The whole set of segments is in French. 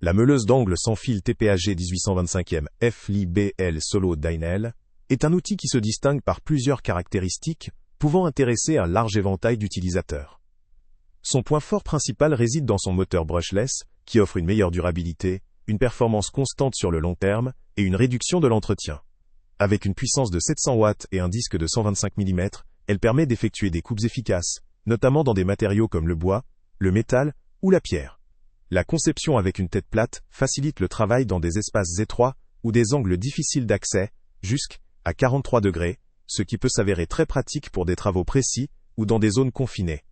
La meuleuse d'angle sans fil TPAG 1825M FLI-BL Solo Dynel est un outil qui se distingue par plusieurs caractéristiques pouvant intéresser un large éventail d'utilisateurs. Son point fort principal réside dans son moteur brushless, qui offre une meilleure durabilité, une performance constante sur le long terme et une réduction de l'entretien. Avec une puissance de 700 watts et un disque de 125 mm, elle permet d'effectuer des coupes efficaces, notamment dans des matériaux comme le bois, le métal ou la pierre. La conception avec une tête plate facilite le travail dans des espaces étroits ou des angles difficiles d'accès, jusqu'à 43 degrés, ce qui peut s'avérer très pratique pour des travaux précis ou dans des zones confinées.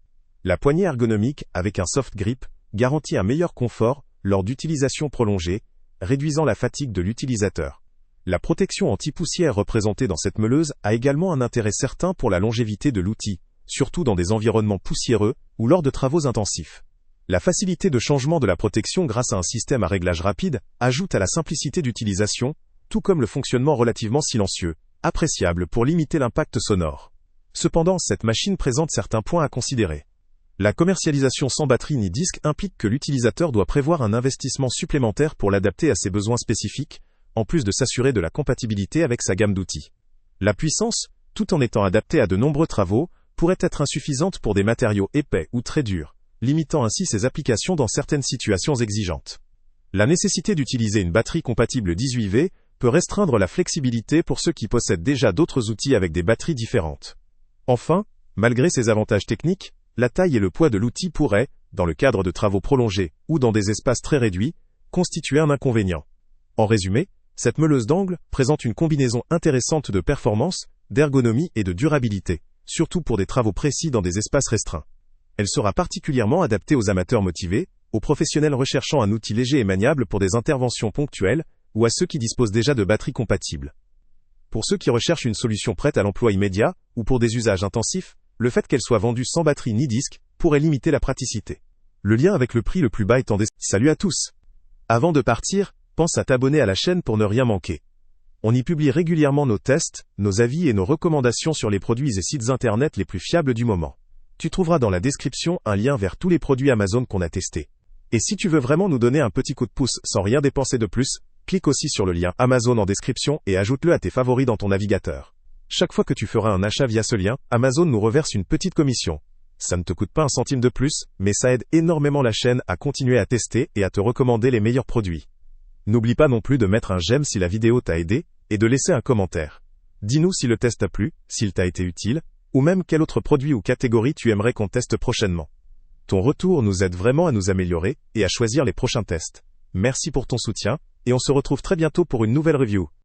La poignée ergonomique avec un soft grip garantit un meilleur confort lors d'utilisation prolongée, réduisant la fatigue de l'utilisateur. La protection anti-poussière représentée dans cette meuleuse a également un intérêt certain pour la longévité de l'outil, surtout dans des environnements poussiéreux ou lors de travaux intensifs. La facilité de changement de la protection grâce à un système à réglage rapide ajoute à la simplicité d'utilisation, tout comme le fonctionnement relativement silencieux, appréciable pour limiter l'impact sonore. Cependant, cette machine présente certains points à considérer. La commercialisation sans batterie ni disque implique que l'utilisateur doit prévoir un investissement supplémentaire pour l'adapter à ses besoins spécifiques, en plus de s'assurer de la compatibilité avec sa gamme d'outils. La puissance, tout en étant adaptée à de nombreux travaux, pourrait être insuffisante pour des matériaux épais ou très durs, limitant ainsi ses applications dans certaines situations exigeantes. La nécessité d'utiliser une batterie compatible 18V peut restreindre la flexibilité pour ceux qui possèdent déjà d'autres outils avec des batteries différentes. Enfin, malgré ces avantages techniques, la taille et le poids de l'outil pourraient, dans le cadre de travaux prolongés ou dans des espaces très réduits, constituer un inconvénient. En résumé, cette meuleuse d'angle présente une combinaison intéressante de performance, d'ergonomie et de durabilité, surtout pour des travaux précis dans des espaces restreints. Elle sera particulièrement adaptée aux amateurs motivés, aux professionnels recherchant un outil léger et maniable pour des interventions ponctuelles, ou à ceux qui disposent déjà de batteries compatibles. Pour ceux qui recherchent une solution prête à l'emploi immédiat, ou pour des usages intensifs, le fait qu'elle soit vendue sans batterie ni disque pourrait limiter la praticité. Le lien avec le prix le plus bas est en description. Salut à tous! Avant de partir, pense à t'abonner à la chaîne pour ne rien manquer. On y publie régulièrement nos tests, nos avis et nos recommandations sur les produits et sites internet les plus fiables du moment. Tu trouveras dans la description un lien vers tous les produits Amazon qu'on a testés. Et si tu veux vraiment nous donner un petit coup de pouce sans rien dépenser de plus, clique aussi sur le lien Amazon en description et ajoute-le à tes favoris dans ton navigateur. Chaque fois que tu feras un achat via ce lien, Amazon nous reverse une petite commission. Ça ne te coûte pas un centime de plus, mais ça aide énormément la chaîne à continuer à tester et à te recommander les meilleurs produits. N'oublie pas non plus de mettre un j'aime si la vidéo t'a aidé, et de laisser un commentaire. Dis-nous si le test t'a plu, s'il t'a été utile, ou même quel autre produit ou catégorie tu aimerais qu'on teste prochainement. Ton retour nous aide vraiment à nous améliorer et à choisir les prochains tests. Merci pour ton soutien, et on se retrouve très bientôt pour une nouvelle review.